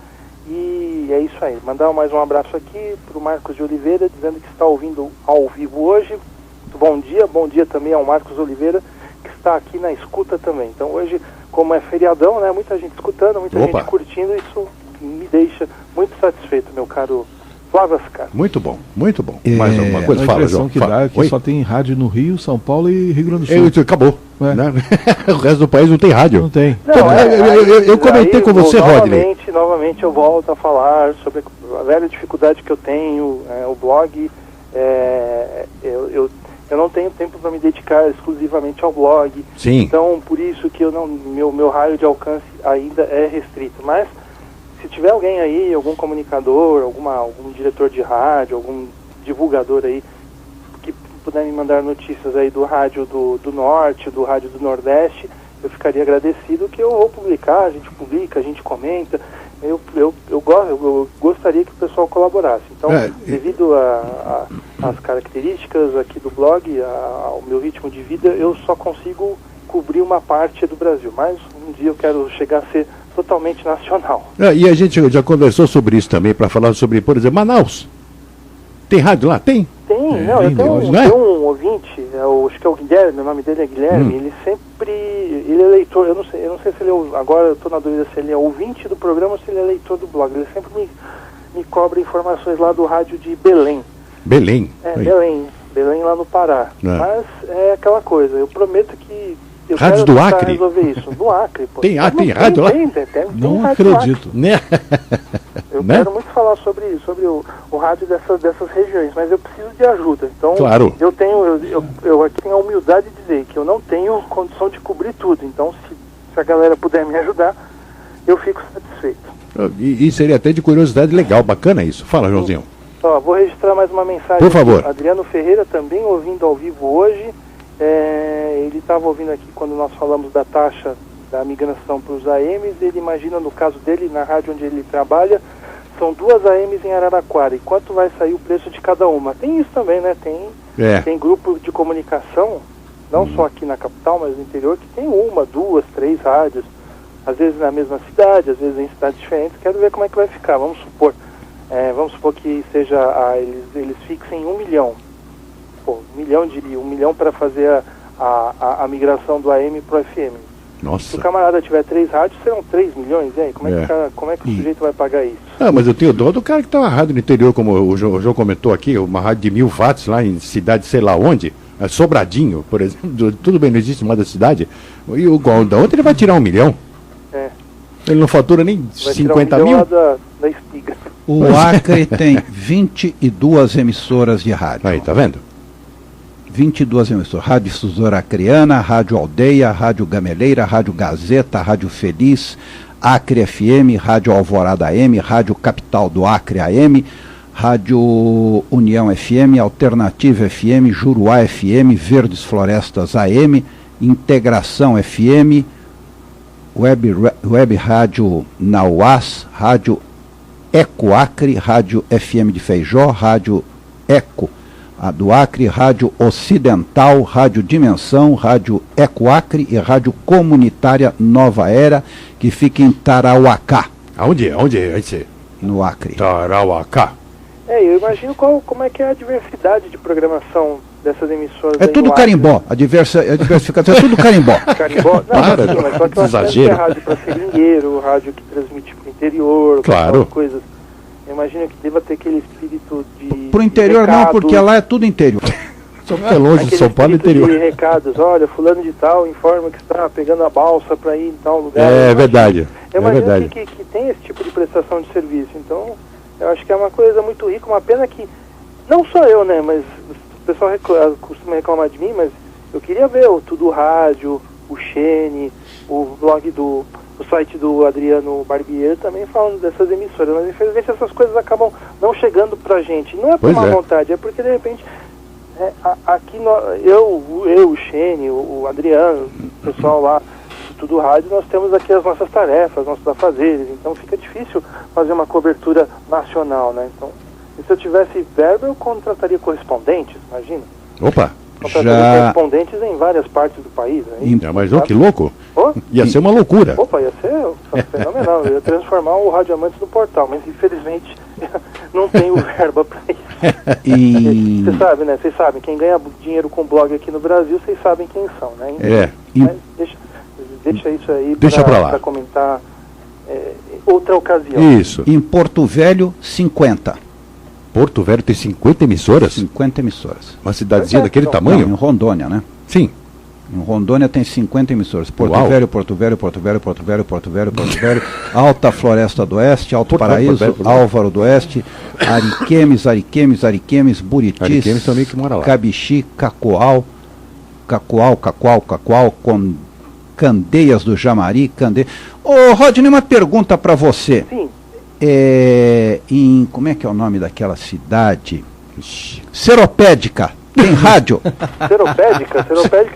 E é isso aí. Mandar mais um abraço aqui para o Marcos de Oliveira, dizendo que está ouvindo ao vivo hoje. Muito bom dia também ao Marcos Oliveira, que estar aqui na escuta também. Então hoje, como é feriadão, né, muita gente escutando, muita Opa. gente curtindo, isso me deixa muito satisfeito, meu caro Flávio Ascar. Muito bom, muito bom. Mais alguma coisa? A Fala, impressão João. que Fala. dá é que Oi? só tem rádio no Rio, São Paulo e Rio Grande do Sul. Acabou. É. Né? O resto do país não tem rádio. Não tem. Então, eu comentei com você, Rodney. Novamente eu volto a falar sobre a velha dificuldade que eu tenho, o blog. Eu não tenho tempo para me dedicar exclusivamente ao blog. Sim. Então, por isso que meu raio de alcance ainda é restrito. Mas, se tiver alguém aí, algum comunicador, algum diretor de rádio, algum divulgador aí, que puder me mandar notícias aí do rádio do Norte, do rádio do Nordeste, eu ficaria agradecido, que eu vou publicar, a gente publica, a gente comenta. Eu gostaria que o pessoal colaborasse. Então, devido às características aqui do blog, ao meu ritmo de vida, eu só consigo cobrir uma parte do Brasil. Mas um dia eu quero chegar a ser totalmente nacional. E a gente já conversou sobre isso também, para falar sobre, por exemplo, Manaus. Tem rádio lá? Tem. Tem, eu tenho um ouvinte, acho que é o Guilherme, o nome dele é Guilherme, ele é leitor, eu não sei se ele é, agora eu estou na dúvida se ele é ouvinte do programa ou se ele é leitor do blog. Ele sempre me cobra informações lá do rádio de Belém. Belém? Belém lá no Pará. Mas é aquela coisa, eu prometo que eu rádio quero do Acre? resolver isso. Do Acre, pô. Tem rádio lá? Tem Não rádio acredito. Né? Eu quero muito falar sobre o rádio dessas regiões, mas eu preciso de ajuda. Então, claro. eu aqui tenho a humildade de dizer que eu não tenho condição de cobrir tudo. Então, se a galera puder me ajudar, eu fico satisfeito. E seria até de curiosidade legal, bacana isso. Fala, Joãozinho. Vou registrar mais uma mensagem. Por favor. Adriano Ferreira também ouvindo ao vivo hoje. Ele estava ouvindo aqui quando nós falamos da taxa da migração para os AMs. Ele imagina, no caso dele, na rádio onde ele trabalha, são 2 AMs em Araraquara. E quanto vai sair o preço de cada uma? Tem isso também, né? Tem grupo de comunicação, não só aqui na capital, mas no interior, que tem 1, 2, 3 rádios. Às vezes na mesma cidade, às vezes em cidades diferentes. Quero ver como é que vai ficar. Vamos supor que seja eles fixem 1 milhão. Pô, 1 milhão para fazer a migração do AM para o FM. Nossa. Se o camarada tiver 3 rádios, serão 3 milhões, hein? Como é que o sujeito vai pagar isso? Mas eu tenho dó do cara que tá uma rádio no interior, como o João comentou aqui, uma rádio de 1000 watts lá em cidade sei lá onde, Sobradinho, por exemplo. Tudo bem, não existe mais da cidade. E da onde ele vai tirar 1 milhão? Ele não fatura nem vai 50 mil? mil? Da espiga. O Acre tem 22 emissoras de rádio. Aí, tá vendo? 22 emissoras. Rádio Difusora Acreana, Rádio Aldeia, Rádio Gameleira, Rádio Gazeta, Rádio Feliz, Acre FM, Rádio Alvorada AM, Rádio Capital do Acre AM, Rádio União FM, Alternativa FM, Juruá FM, Verdes Florestas AM, Integração FM, Web Rádio Nauás, Rádio Eco Acre, Rádio FM de Feijó, Rádio Eco do Acre, Rádio Ocidental, Rádio Dimensão, Rádio Eco Acre e Rádio Comunitária Nova Era, que fica em Tarauacá. Onde é esse? No Acre. Tarauacá. Eu imagino como é que é a diversidade de programação dessas emissoras. É tudo carimbó, a diversificação é tudo carimbó. Carimbó? Não, mas só que exagero. É rádio para seringueiro, rádio que transmite para o interior, claro. Coisas. Eu imagino que deva ter aquele espírito de... Pro interior de não, porque lá é tudo interior. Só que é longe de São Paulo interior. De recados, olha, fulano de tal informa que está pegando a balsa para ir em tal lugar. É verdade. Eu imagino que tem esse tipo de prestação de serviço. Então, eu acho que é uma coisa muito rica, uma pena que, não só eu, né, mas o pessoal costuma reclamar de mim, mas eu queria ver o Tudo Rádio, o Xene, o blog o site do Adriano Barbieri também falando dessas emissoras, mas infelizmente essas coisas acabam não chegando pra gente. Não é por má vontade, é porque de repente aqui eu, o Xene, o Adriano, o pessoal lá do Tudo Rádio, nós temos aqui as nossas tarefas, nossos afazeres, então fica difícil fazer uma cobertura nacional, né? Então, se eu tivesse verba, eu contrataria correspondentes, imagina. Opa! Correspondentes em várias partes do país. Né? Mas que louco! Ia ser uma loucura. Opa, ia ser fenomenal. Eu ia transformar o Rádio Amantes no portal, mas infelizmente não tenho verba para isso. Você sabe, né? Vocês sabem, quem ganha dinheiro com blog aqui no Brasil, vocês sabem quem são, né? Mas deixa isso aí para comentar outra ocasião. Isso. Em Porto Velho, 50. Porto Velho tem 50 emissoras? 50 emissoras. Uma cidadezinha daquele tamanho? Não, em Rondônia, né? Sim. Em Rondônia tem 50 emissoras. Porto Velho, Porto Velho, Porto Velho, Porto Velho, Porto Velho, Porto Velho, Alta Floresta do Oeste, Alto Paraíso, Álvaro do Oeste, Ariquemes, Buritis, Ariquemes também que mora lá. Cabixi, Cacoal, Candeias do Jamari, Ô, Rodney, uma pergunta para você. Sim. Como é que é o nome daquela cidade? Seropédica. Tem rádio? Seropédica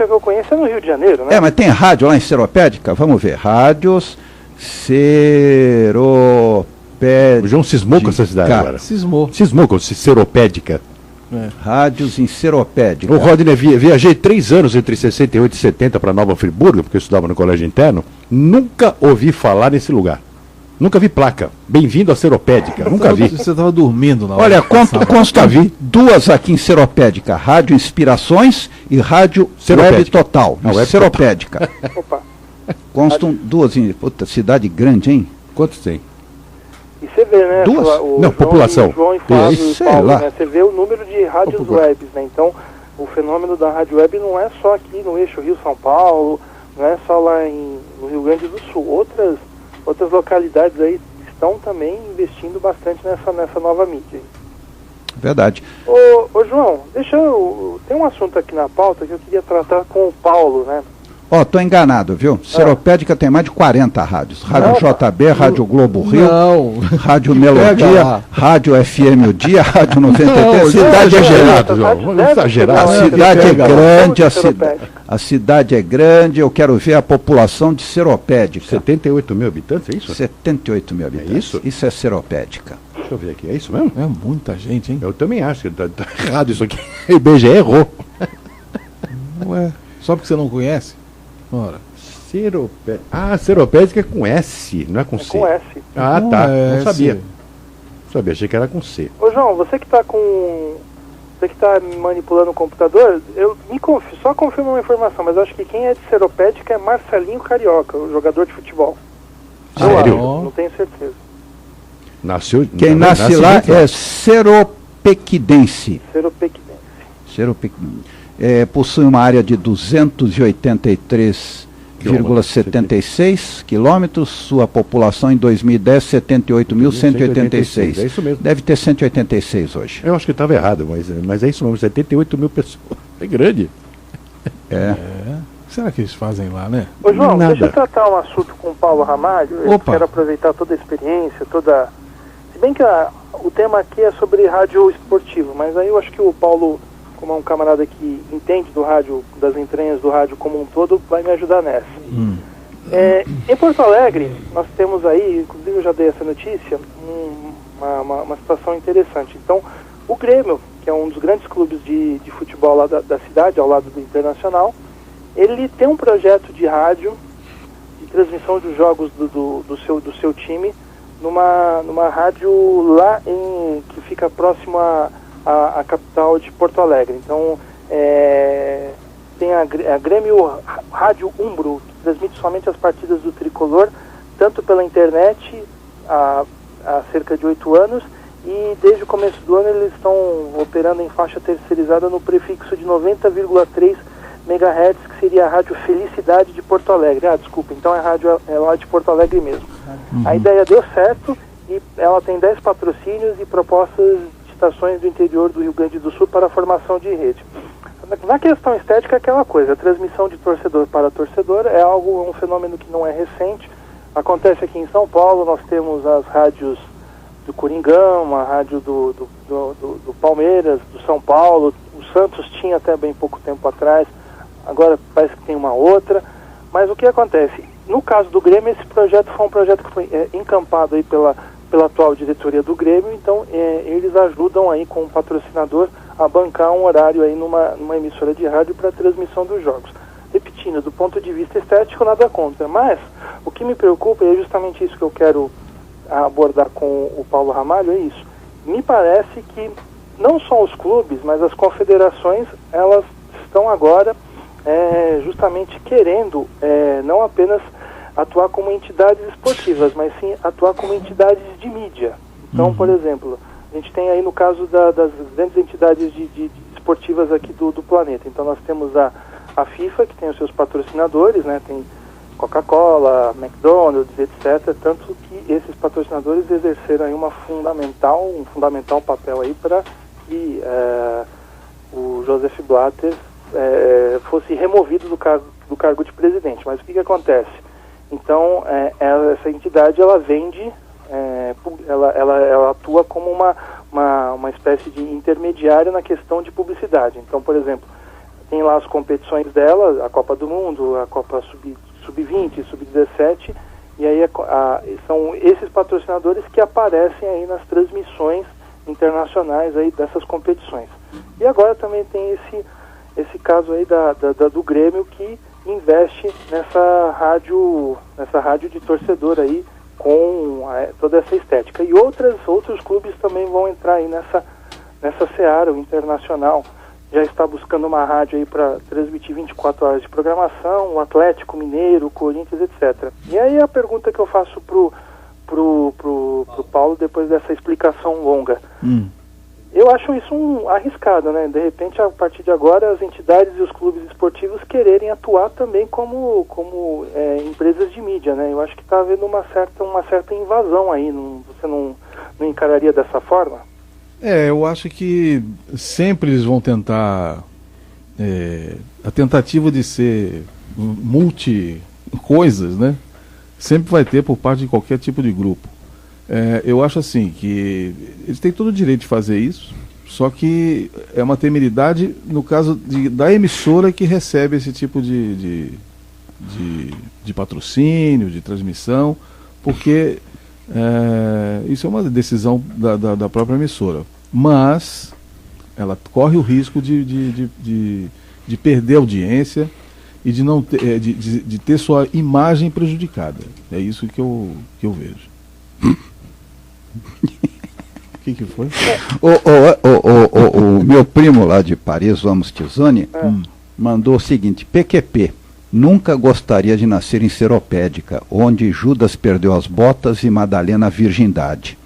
que eu conheço é no Rio de Janeiro, né? Mas tem rádio lá em Seropédica? Vamos ver. Rádios Seropédica. O João cismou com essa cidade agora. Cismou com Seropédica. Rádios em Seropédica. O Rodney, viajei 3 anos entre 68 e 70 para Nova Friburgo, porque eu estudava no colégio interno. Nunca ouvi falar nesse lugar. Nunca vi placa. Bem-vindo a Seropédica. Nunca vi. Você estava dormindo na hora. Olha, consta duas aqui em Seropédica. Rádio Inspirações e Rádio Web Total. Seropédica. Opa. Constam duas em... Puta, cidade grande, hein? Quantos tem? E você vê, né? Duas? Não, população. João e Flávio, Paulo, né? Você vê o número de rádios webs, né? Então, o fenômeno da rádio web não é só aqui no eixo Rio-São Paulo, não é só lá no Rio Grande do Sul. Outras localidades aí estão também investindo bastante nessa nova mídia. Verdade. Ô João, tem um assunto aqui na pauta que eu queria tratar com o Paulo, né? Tô enganado, viu? Seropédica tem mais de 40 rádios. Rádio JB, Rádio Globo Rio, Rádio Melodia, Rádio FM O Dia, Rádio 93. A cidade é grande, João. Exagerado. A cidade é grande, a cidade é grande. Eu quero ver a população de Seropédica. 78 mil habitantes, é isso? 78 mil habitantes. É isso? Isso é Seropédica. Deixa eu ver aqui, é isso mesmo? É muita gente, hein? Eu também acho que tá errado isso aqui. O IBGE errou. Ué, só porque você não conhece? Ora. Seropédica é com S, não é com C. Com S. Ah, tá. Não sabia. Achei que era com C. Ô João, você que tá manipulando o computador, só confirma uma informação, mas eu acho que quem é de Seropédica é Marcelinho Carioca, o jogador de futebol. Sério? Não tenho certeza. Quem nasce lá é Seropequidense. Possui uma área de 283,76 quilômetros, sua população em 2010, 78.186. É isso mesmo. Deve ter 186 hoje. Eu acho que estava errado, mas é isso mesmo, 78 mil pessoas. É grande. Será que eles fazem lá, né? Ô João, deixa eu tratar um assunto com o Paulo Ramalho. Eu quero aproveitar toda a experiência, Se bem que o tema aqui é sobre rádio esportivo, mas aí eu acho que o Paulo, como é um camarada que entende do rádio, das entranhas do rádio como um todo, vai me ajudar nessa. Em Porto Alegre, nós temos aí, inclusive eu já dei essa notícia, uma situação interessante. Então, o Grêmio, que é um dos grandes clubes de futebol lá da cidade, ao lado do Internacional, ele tem um projeto de rádio, de transmissão dos jogos do seu time, numa rádio lá que fica próximo a capital de Porto Alegre. Então, tem a Grêmio Rádio Umbro, que transmite somente as partidas do Tricolor, tanto pela internet há cerca de 8 anos, e desde o começo do ano eles estão operando em faixa terceirizada no prefixo de 90,3 MHz, que seria a Rádio Felicidade de Porto Alegre. Desculpa, então a rádio é lá de Porto Alegre mesmo. A ideia deu certo e ela tem 10 patrocínios e propostas de estações do interior do Rio Grande do Sul para a formação de rede. Na questão estética é aquela coisa, a transmissão de torcedor para torcedor é um fenômeno que não é recente. Acontece aqui em São Paulo, nós temos as rádios do Coringão, a rádio do Palmeiras, do São Paulo, o Santos tinha até bem pouco tempo atrás, agora parece que tem uma outra, mas o que acontece? No caso do Grêmio, esse projeto foi um projeto que foi encampado aí pela atual diretoria do Grêmio, então eles ajudam aí com o patrocinador a bancar um horário aí numa emissora de rádio para transmissão dos jogos. Repetindo, do ponto de vista estético, nada contra, mas o que me preocupa, e é justamente isso que eu quero abordar com o Paulo Ramalho, é isso. Me parece que não só os clubes, mas as confederações, elas estão agora justamente querendo não apenas atuar como entidades esportivas, mas sim atuar como entidades de mídia. Então, por exemplo, a gente tem aí no caso das grandes entidades de esportivas aqui do planeta. Então nós temos a FIFA, que tem os seus patrocinadores, né? Tem Coca-Cola, McDonald's, etc. Tanto que esses patrocinadores exerceram aí um fundamental papel aí para que o Joseph Blatter fosse removido do cargo de presidente. Mas o que acontece? Então, essa entidade, ela vende, ela atua como uma espécie de intermediária na questão de publicidade. Então, por exemplo, tem lá as competições dela, a Copa do Mundo, a Copa Sub-20, Sub-17, e aí são esses patrocinadores que aparecem aí nas transmissões internacionais aí dessas competições. E agora também tem esse caso aí do Grêmio, que investe nessa rádio de torcedor aí, com toda essa estética. E outros clubes também vão entrar aí nessa seara. O Internacional já está buscando uma rádio aí para transmitir 24 horas de programação, o Atlético Mineiro, o Corinthians, etc. E aí a pergunta que eu faço pro Paulo, depois dessa explicação longa. Eu acho isso arriscado, né? De repente, a partir de agora, as entidades e os clubes esportivos quererem atuar também como empresas de mídia, né? Eu acho que está havendo uma certa invasão aí. Você não encararia dessa forma? Eu acho que sempre eles vão tentar a tentativa de ser multi-coisas, né? Sempre vai ter por parte de qualquer tipo de grupo. Eu acho assim que eles têm todo o direito de fazer isso, só que é uma temeridade no caso da emissora que recebe esse tipo de patrocínio, de transmissão, porque isso é uma decisão da própria emissora. Mas ela corre o risco de perder audiência e de ter sua imagem prejudicada. É isso que eu vejo. O que foi? O meu primo lá de Paris, o Amos Tizoni, mandou o seguinte: PQP, nunca gostaria de nascer em Seropédica, onde Judas perdeu as botas e Madalena a virgindade.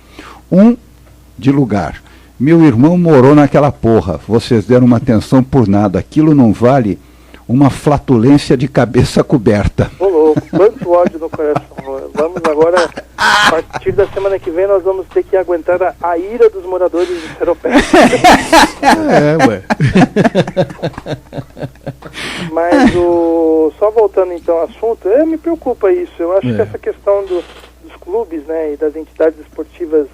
De lugar. Meu irmão morou naquela porra, vocês deram uma atenção por nada, aquilo não vale uma flatulência de cabeça coberta. Ô louco, quanto ódio no coração. Vamos agora, a partir da semana que vem, nós vamos ter que aguentar a ira dos moradores de Seropédica. Ué. Mas só voltando então ao assunto, me preocupa isso. Eu acho que essa questão dos clubes, né, e das entidades esportivas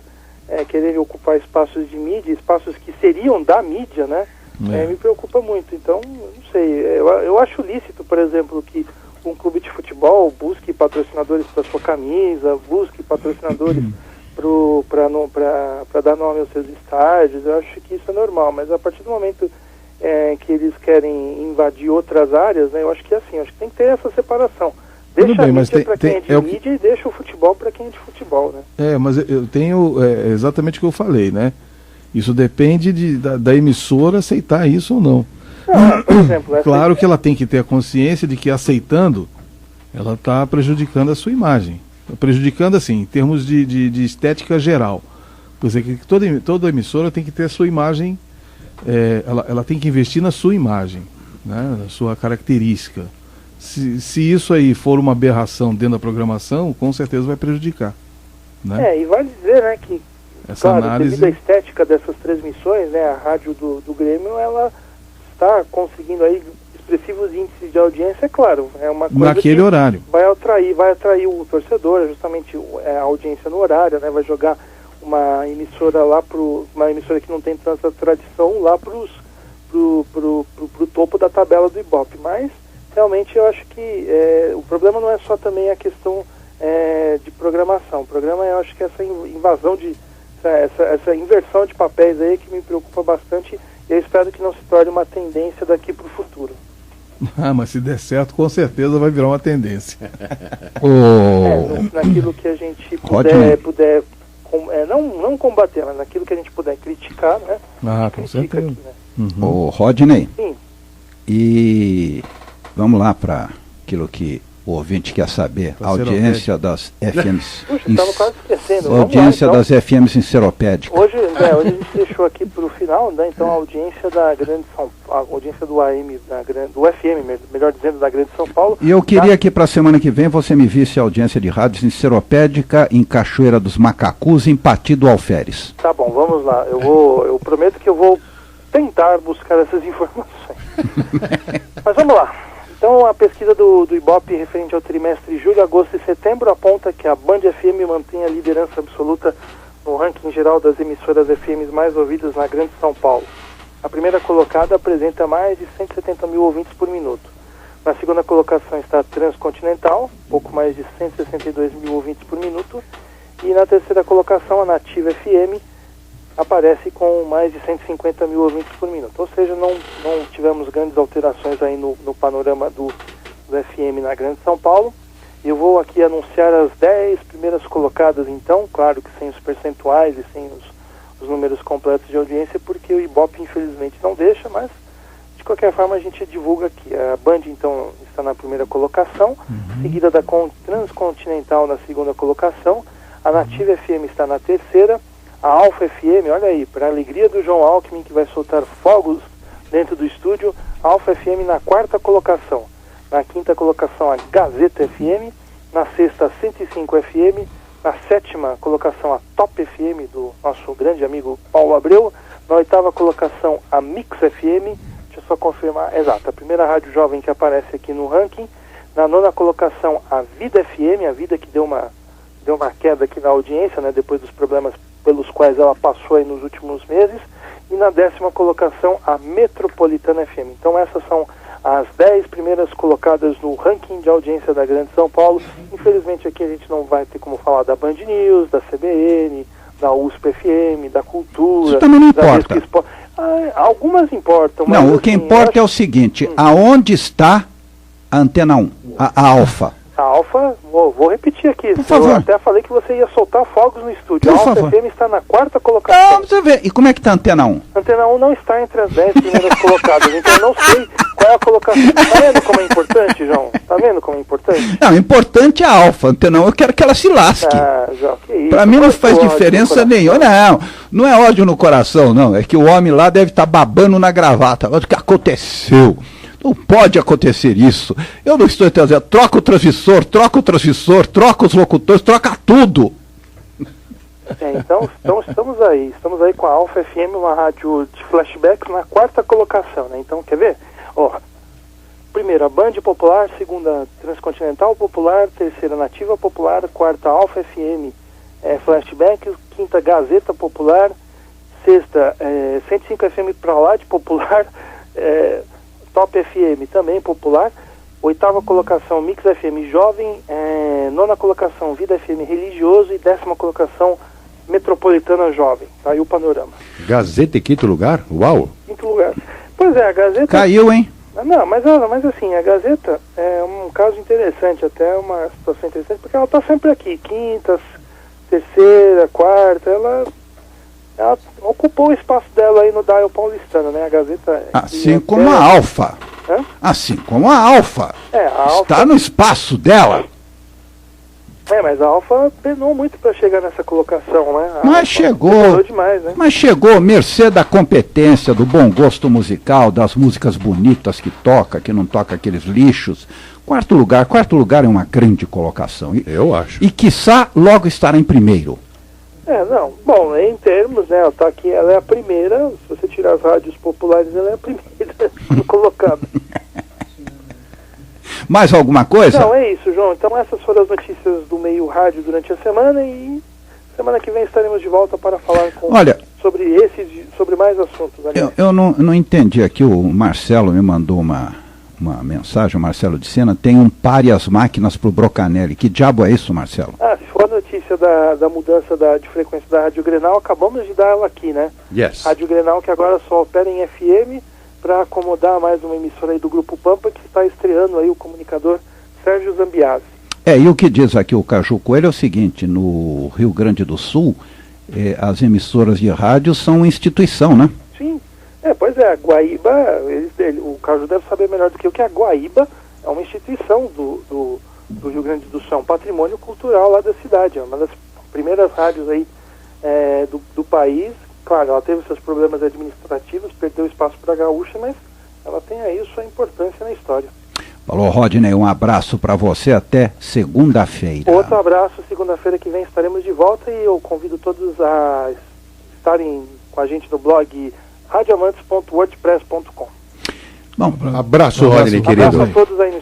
quererem ocupar espaços de mídia, espaços que seriam da mídia, né, me preocupa muito. Então, não sei, eu acho lícito, por exemplo, que um clube de futebol busque patrocinadores para sua camisa, busque patrocinadores para dar nome aos seus estádios. Eu acho que isso é normal, mas a partir do momento que eles querem invadir outras áreas, né, eu acho que é assim, eu acho que tem que ter essa separação. Deixa a mídia para quem é de mídia e deixa o futebol para quem é de futebol, né? Mas eu tenho exatamente o que eu falei, né? Isso depende da emissora aceitar isso ou não. Por exemplo, claro que ela tem que ter a consciência de que aceitando, ela está prejudicando a sua imagem. Prejudicando, assim, em termos de estética geral. Por exemplo, que toda emissora tem que ter a sua imagem, ela tem que investir na sua imagem, né, na sua característica. Se isso aí for uma aberração dentro da programação, com certeza vai prejudicar. Né? E vale dizer, né, que, essa claro, análise... devido à estética dessas transmissões, né, a rádio do Grêmio, ela está conseguindo aí expressivos índices de audiência, é claro. É uma coisa naquele horário. Vai atrair o torcedor, justamente a audiência no horário, né, vai jogar uma emissora uma emissora que não tem tanta tradição lá pro topo da tabela do Ibope. Mas realmente eu acho que o problema não é só também a questão de programação. O problema eu acho que essa invasão essa inversão de papéis aí que me preocupa bastante, e eu espero que não se torne uma tendência daqui para o futuro. Mas se der certo, com certeza vai virar uma tendência. Naquilo que a gente puder não combater, mas naquilo que a gente puder criticar, né? Ah, com critica certeza. aqui, né? Ô, Rodney, Sim. e vamos lá para aquilo que o ouvinte quer saber, a audiência das FMs. Puxa, estava quase esquecendo. A Vamos audiência lá, então. das FMs enceropédicas. Hoje a gente deixou aqui para o final, né? Então a audiência da Grande São Paulo, a audiência do AM, do FM, melhor dizendo, da Grande São Paulo. E eu queria que para a semana que vem você me visse a audiência de rádios enceropédica em Cachoeira dos Macacus, em Pati do Alferes. Tá bom, vamos lá. Eu prometo que eu vou tentar buscar essas informações. Mas vamos lá. Então, a pesquisa do Ibope referente ao trimestre julho, agosto e setembro aponta que a Band FM mantém a liderança absoluta no ranking geral das emissoras FMs mais ouvidas na Grande São Paulo. A primeira colocada apresenta mais de 170 mil ouvintes por minuto. Na segunda colocação está a Transcontinental, pouco mais de 162 mil ouvintes por minuto. E na terceira colocação, a Nativa FM aparece com mais de 150 mil ouvintes por minuto. Ou seja, não tivemos grandes alterações aí no panorama do FM na Grande São Paulo. Eu vou aqui anunciar as 10 primeiras colocadas, então, claro que sem os percentuais e sem os números completos de audiência, porque o Ibope infelizmente não deixa, mas de qualquer forma a gente divulga aqui. A Band, então, está na primeira colocação, seguida da Transcontinental na segunda colocação, a Nativa FM está na terceira, a Alfa FM, olha aí, para a alegria do João Alckmin, que vai soltar fogos dentro do estúdio, a Alfa FM na quarta colocação. Na quinta colocação, a Gazeta FM. Na sexta, a 105 FM. Na sétima colocação, a Top FM, do nosso grande amigo Paulo Abreu. Na oitava colocação, a Mix FM. Deixa eu só confirmar, exato, a primeira rádio jovem que aparece aqui no ranking. Na nona colocação, a Vida FM, a Vida que deu uma queda aqui na audiência, né, depois dos problemas pelos quais ela passou aí nos últimos meses. E na décima colocação, a Metropolitana FM. Então essas são as 10 primeiras colocadas no ranking de audiência da Grande São Paulo. Infelizmente aqui a gente não vai ter como falar da Band News, da CBN, da USP FM, da Cultura. Isso também não importa. Algumas importam. Não, mas, o que assim, importa é o seguinte, aonde está a Antena 1, a Alfa? A Alfa, vou repetir aqui. Por favor. Eu até falei que você ia soltar fogos no estúdio. Por a Alfa favor. FM está na quarta colocação. Não, você vê. E como é que está a Antena 1? A Antena 1 não está entre as 10 primeiras colocadas, então eu não sei qual é a colocação. Tá vendo como é importante, João? Tá vendo como é importante? Não, o importante é a Alfa. A Antena 1, eu quero que ela se lasque. João, que isso? Pra mim não faz Ódio diferença no coração. nenhuma. Não é ódio no coração, não. É que o homem lá deve estar babando na gravata. Olha o que aconteceu. Não pode acontecer isso. Eu não estou entendendo. Troca o transmissor, troca os locutores, troca tudo. Então estamos aí com a Alfa FM, uma rádio de flashbacks na quarta colocação, né? Então, quer ver? Ó, primeira, Band Popular, segunda, Transcontinental Popular, terceira, Nativa Popular, quarta, Alfa FM, flashbacks, quinta, Gazeta Popular, sexta, 105 FM pra lá de Popular, Top FM também popular, oitava colocação Mix FM Jovem, nona colocação Vida FM Religioso e décima colocação Metropolitana Jovem. Tá aí o panorama. Gazeta em quinto lugar? Uau! Quinto lugar. Pois é, a Gazeta... Caiu, hein? Não, mas assim, a Gazeta é um caso interessante, até uma situação interessante, porque ela está sempre aqui, quinta, terceira, quarta, ela ocupou o espaço dela aí no Dial paulistano, né? A Gazeta... Assim como a Alfa. Hã? Assim como a Alfa. A Alfa... Está no espaço dela. Mas a Alfa penou muito para chegar nessa colocação, né? Mas chegou. Penou demais, né? Mas chegou, mercê da competência, do bom gosto musical, das músicas bonitas que toca, que não toca aqueles lixos. Quarto lugar é uma grande colocação. Eu acho. E quiçá logo estará em primeiro. Não. Bom, em termos, né? Ela tá aqui, ela é a primeira. Se você tirar as rádios populares, ela é a primeira colocada. Mais alguma coisa? Não, é isso, João. Então essas foram as notícias do meio rádio durante a semana e semana que vem estaremos de volta para falar sobre mais assuntos. Eu não entendi aqui, o Marcelo me mandou uma mensagem, o Marcelo de Sena, tem um pare as máquinas para o Brocanelli. Que diabo é isso, Marcelo? Se for a notícia da mudança de frequência da Rádio Grenal, acabamos de dar ela aqui, né? Yes. Rádio Grenal que agora só opera em FM para acomodar mais uma emissora aí do Grupo Pampa, que está estreando aí o comunicador Sérgio Zambiasi. E o que diz aqui o Caju Coelho é o seguinte, no Rio Grande do Sul, as emissoras de rádio são uma instituição, né? Sim, pois é, a Guaíba, o Carlos deve saber melhor do que eu, que a Guaíba é uma instituição do Rio Grande do Sul, um patrimônio cultural lá da cidade, é uma das primeiras rádios aí do país. Claro, ela teve seus problemas administrativos, perdeu espaço para a Gaúcha, mas ela tem aí sua importância na história. Falou, Rodney, um abraço para você, até segunda-feira. Outro abraço, segunda-feira que vem estaremos de volta e eu convido todos a estarem com a gente no blog radioamantes.wordpress.com. Bom, abraço, Rodney, querido. Abraço a todos aí no